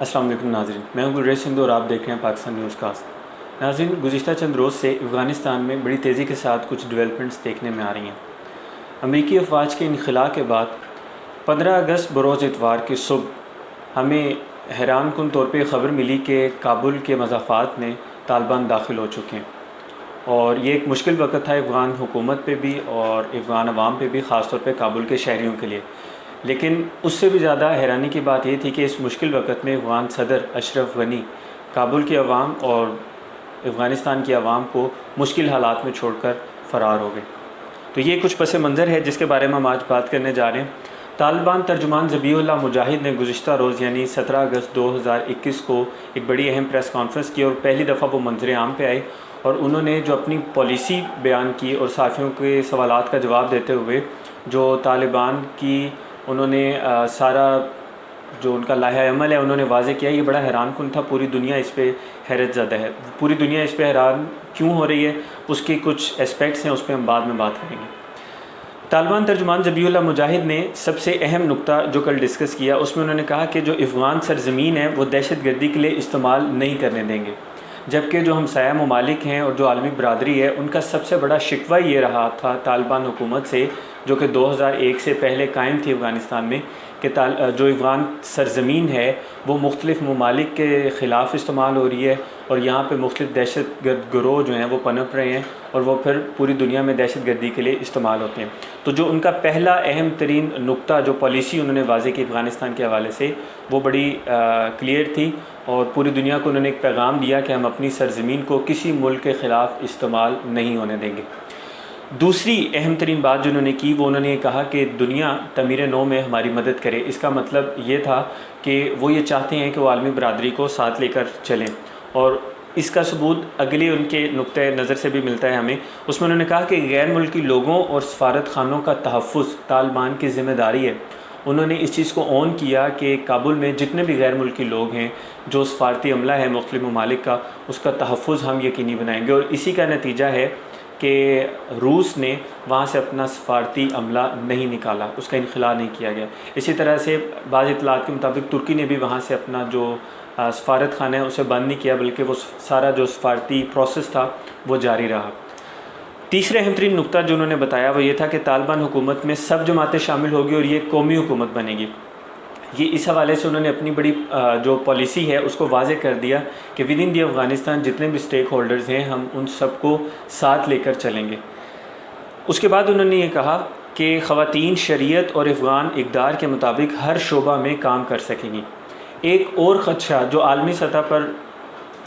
السلام علیکم ناظرین، میں ہوں گلریز سندھ اور آپ دیکھ رہے ہیں پاکستان نیوز کاسٹ۔ ناظرین، گزشتہ چند روز سے افغانستان میں بڑی تیزی کے ساتھ کچھ ڈیولپمنٹس دیکھنے میں آ رہی ہیں۔ امریکی افواج کے انخلاء کے بعد 15 اگست بروز اتوار کی صبح ہمیں حیران کن طور پہ خبر ملی کہ کابل کے مضافات میں طالبان داخل ہو چکے ہیں، اور یہ ایک مشکل وقت تھا افغان حکومت پہ بھی اور افغان عوام پہ بھی، خاص طور پہ کابل کے شہریوں کے لیے۔ لیکن اس سے بھی زیادہ حیرانی کی بات یہ تھی کہ اس مشکل وقت میں افغان صدر اشرف غنی کابل کے عوام اور افغانستان کی عوام کو مشکل حالات میں چھوڑ کر فرار ہو گئے۔ تو یہ کچھ پس منظر ہے جس کے بارے میں ہم آج بات کرنے جا رہے ہیں۔ طالبان ترجمان ذبیح اللہ مجاہد نے گزشتہ روز یعنی 17 اگست 2021 کو ایک بڑی اہم پریس کانفرنس کی، اور پہلی دفعہ وہ منظر عام پہ آئے اور انہوں نے جو اپنی پالیسی بیان کی اور صحافیوں کے سوالات کا جواب دیتے ہوئے جو طالبان کی انہوں نے سارا جو ان کا لائحہ عمل ہے انہوں نے واضح کیا۔ یہ بڑا حیران کن تھا، پوری دنیا اس پہ حیرت زدہ ہے۔ پوری دنیا اس پہ حیران کیوں ہو رہی ہے، اس کے کچھ اسپیکٹس ہیں، اس پہ ہم بعد میں بات کریں گے۔ طالبان ترجمان ذبیح اللہ مجاہد نے سب سے اہم نقطہ جو کل ڈسکس کیا، اس میں انہوں نے کہا کہ جو افغان سرزمین ہے وہ دہشت گردی کے لیے استعمال نہیں کرنے دیں گے، جبکہ جو ہمسایہ ممالک ہیں اور جو عالمی برادری ہے ان کا سب سے بڑا شکوہ یہ رہا تھا طالبان حکومت سے، جو کہ 2001 سے پہلے قائم تھی افغانستان میں، کہ جو افغان سرزمین ہے وہ مختلف ممالک کے خلاف استعمال ہو رہی ہے، اور یہاں پہ مختلف دہشت گرد گروہ جو ہیں وہ پنپ رہے ہیں، اور وہ پھر پوری دنیا میں دہشت گردی کے لیے استعمال ہوتے ہیں۔ تو جو ان کا پہلا اہم ترین نقطہ جو پالیسی انہوں نے واضح کی افغانستان کے حوالے سے، وہ بڑی کلیئر تھی، اور پوری دنیا کو انہوں نے ایک پیغام دیا کہ ہم اپنی سرزمین کو کسی ملک کے خلاف استعمال نہیں ہونے دیں گے۔ دوسری اہم ترین بات جو انہوں نے کی، وہ انہوں نے یہ کہا کہ دنیا تعمیر نو میں ہماری مدد کرے۔ اس کا مطلب یہ تھا کہ وہ یہ چاہتے ہیں کہ وہ عالمی برادری کو ساتھ لے کر چلیں، اور اس کا ثبوت اگلے ان کے نقطۂ نظر سے بھی ملتا ہے ہمیں۔ اس میں انہوں نے کہا کہ غیر ملکی لوگوں اور سفارت خانوں کا تحفظ طالبان کی ذمہ داری ہے۔ انہوں نے اس چیز کو اون کیا کہ کابل میں جتنے بھی غیر ملکی لوگ ہیں، جو سفارتی عملہ ہے مختلف ممالک کا، اس کا تحفظ ہم یقینی بنائیں گے، اور اسی کا نتیجہ ہے کہ روس نے وہاں سے اپنا سفارتی عملہ نہیں نکالا، اس کا انخلاء نہیں کیا گیا۔ اسی طرح سے بعض اطلاعات کے مطابق ترکی نے بھی وہاں سے اپنا جو سفارت خانہ ہے اسے بند نہیں کیا، بلکہ وہ سارا جو سفارتی پروسیس تھا وہ جاری رہا۔ تیسرا اہم ترین نقطہ جو انہوں نے بتایا وہ یہ تھا کہ طالبان حکومت میں سب جماعتیں شامل ہوگی اور یہ قومی حکومت بنے گی۔ یہ اس حوالے سے انہوں نے اپنی بڑی جو پالیسی ہے اس کو واضح کر دیا کہ ود ان دی افغانستان جتنے بھی اسٹیک ہولڈرز ہیں ہم ان سب کو ساتھ لے کر چلیں گے۔ اس کے بعد انہوں نے یہ کہا کہ خواتین شریعت اور افغان اقدار کے مطابق ہر شعبہ میں کام کر سکیں گی۔ ایک اور خدشہ جو عالمی سطح پر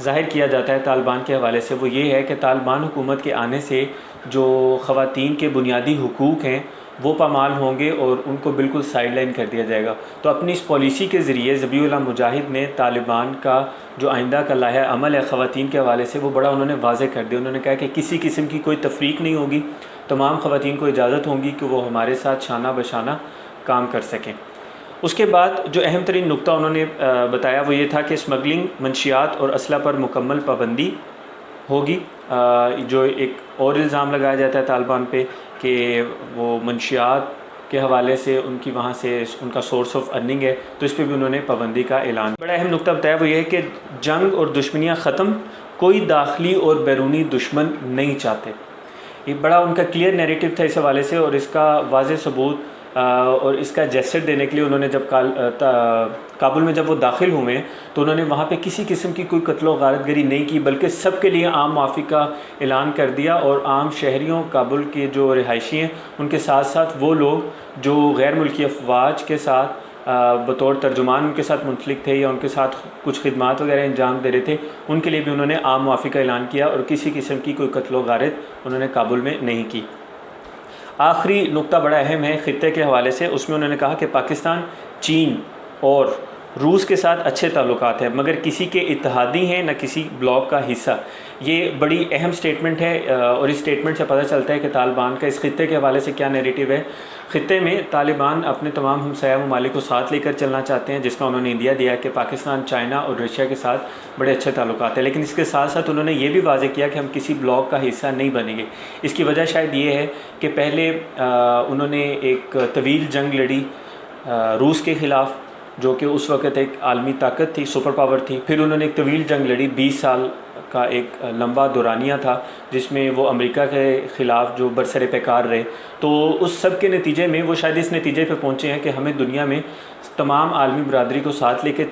ظاہر کیا جاتا ہے طالبان کے حوالے سے، وہ یہ ہے کہ طالبان حکومت کے آنے سے جو خواتین کے بنیادی حقوق ہیں وہ پامال ہوں گے اور ان کو بالکل سائیڈ لائن کر دیا جائے گا۔ تو اپنی اس پالیسی کے ذریعے ذبیح اللہ مجاہد نے طالبان کا جو آئندہ کا لائحہ عمل ہے خواتین کے حوالے سے وہ بڑا انہوں نے واضح کر دیا۔ انہوں نے کہا کہ کسی قسم کی کوئی تفریق نہیں ہوگی، تمام خواتین کو اجازت ہوگی کہ وہ ہمارے ساتھ شانہ بشانہ کام کر سکیں۔ اس کے بعد جو اہم ترین نقطہ انہوں نے بتایا وہ یہ تھا کہ اسمگلنگ، منشیات اور اسلحہ پر مکمل پابندی ہوگی۔ جو ایک اور الزام لگایا جاتا ہے طالبان پہ کہ وہ منشیات کے حوالے سے ان کی وہاں سے ان کا سورس آف ارننگ ہے، تو اس پہ بھی انہوں نے پابندی کا اعلان۔ بڑا اہم نقطہ بتایا وہ یہ ہے کہ جنگ اور دشمنیاں ختم، کوئی داخلی اور بیرونی دشمن نہیں چاہتے۔ یہ بڑا ان کا کلیئر نیریٹو تھا اس حوالے سے، اور اس کا واضح ثبوت اور اس کا جیسر دینے کے لیے انہوں نے جب کابل میں جب وہ داخل ہوئے تو انہوں نے وہاں پہ کسی قسم کی کوئی قتل و غارت گری نہیں کی، بلکہ سب کے لیے عام معافی کا اعلان کر دیا، اور عام شہریوں کابل کے جو رہائشی ہیں ان کے ساتھ ساتھ وہ لوگ جو غیر ملکی افواج کے ساتھ بطور ترجمان ان کے ساتھ منسلک تھے یا ان کے ساتھ کچھ خدمات وغیرہ انجام دے رہے تھے، ان کے لیے بھی انہوں نے عام معافی کا اعلان کیا، اور کسی قسم کی کوئی قتل و غارت انہوں نے کابل میں نہیں کی۔ آخری نقطہ بڑا اہم ہے خطے کے حوالے سے، اس میں انہوں نے کہا کہ پاکستان، چین اور روس کے ساتھ اچھے تعلقات ہیں، مگر کسی کے اتحادی ہیں نہ کسی بلاک کا حصہ۔ یہ بڑی اہم سٹیٹمنٹ ہے، اور اس سٹیٹمنٹ سے پتہ چلتا ہے کہ طالبان کا اس خطے کے حوالے سے کیا نیریٹو ہے۔ خطے میں طالبان اپنے تمام ہمسایہ ممالک کو ساتھ لے کر چلنا چاہتے ہیں، جس کا انہوں نے اندیا دیا کہ پاکستان، چائنا اور رشیا کے ساتھ بڑے اچھے تعلقات ہیں، لیکن اس کے ساتھ ساتھ انہوں نے یہ بھی واضح کیا کہ ہم کسی بلاک کا حصہ نہیں بنیں گے۔ اس کی وجہ شاید یہ ہے کہ پہلے انہوں نے ایک طویل جنگ لڑی روس کے خلاف، جو کہ اس وقت ایک عالمی طاقت تھی، سپر پاور تھی. پھر انہوں نے ایک طویل جنگ لڑی، 20 سال کا ایک لمبا دورانیہ تھا جس میں وہ امریکہ کے خلاف جو برسر پیکار رہے. تو اس سب کے نتیجے میں وہ شاید اس نتیجے پہ پہنچے ہیں کہ ہمیں دنیا میں تمام عالمی برادری کو ساتھ لے کے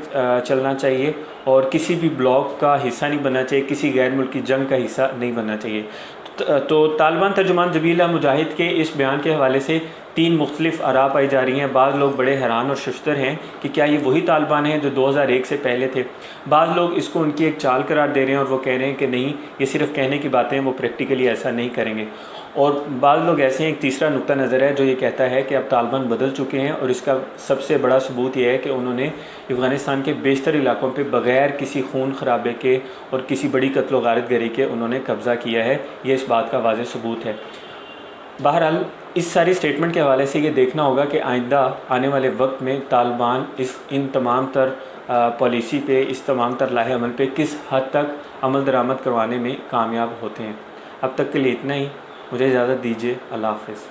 چلنا چاہیے اور کسی بھی بلاک کا حصہ نہیں بننا چاہیے، کسی غیر ملکی جنگ کا حصہ نہیں بننا چاہیے. تو طالبان ترجمان ذبیح اللہ مجاہد کے اس بیان کے حوالے سے 3 مختلف آراء پائی جا رہی ہیں. بعض لوگ بڑے حیران اور ششدر ہیں کہ کیا یہ وہی طالبان ہیں جو 2001 سے پہلے تھے. بعض لوگ اس کو ان کی ایک چال قرار دے رہے ہیں اور وہ کہہ رہے ہیں کہ نہیں، یہ صرف کہنے کی باتیں ہیں، وہ پریکٹیکلی ایسا نہیں کریں گے. اور بعض لوگ ایسے ہیں، ایک تیسرا نقطہ نظر ہے جو یہ کہتا ہے کہ اب طالبان بدل چکے ہیں اور اس کا سب سے بڑا ثبوت یہ ہے کہ انہوں نے افغانستان کے بیشتر علاقوں پہ بغیر کسی خون خرابے کے اور کسی بڑی قتل و غارت گری کے انہوں نے قبضہ کیا ہے. یہ اس بات کا واضح ثبوت ہے. بہرحال اس ساری سٹیٹمنٹ کے حوالے سے یہ دیکھنا ہوگا کہ آئندہ آنے والے وقت میں طالبان ان تمام تر پالیسی پہ، اس تمام تر لائحہ عمل پہ کس حد تک عمل درآمد کروانے میں کامیاب ہوتے ہیں. اب تک کے لیے اتنا ہی. مجھے اجازت دیجیے. اللہ حافظ.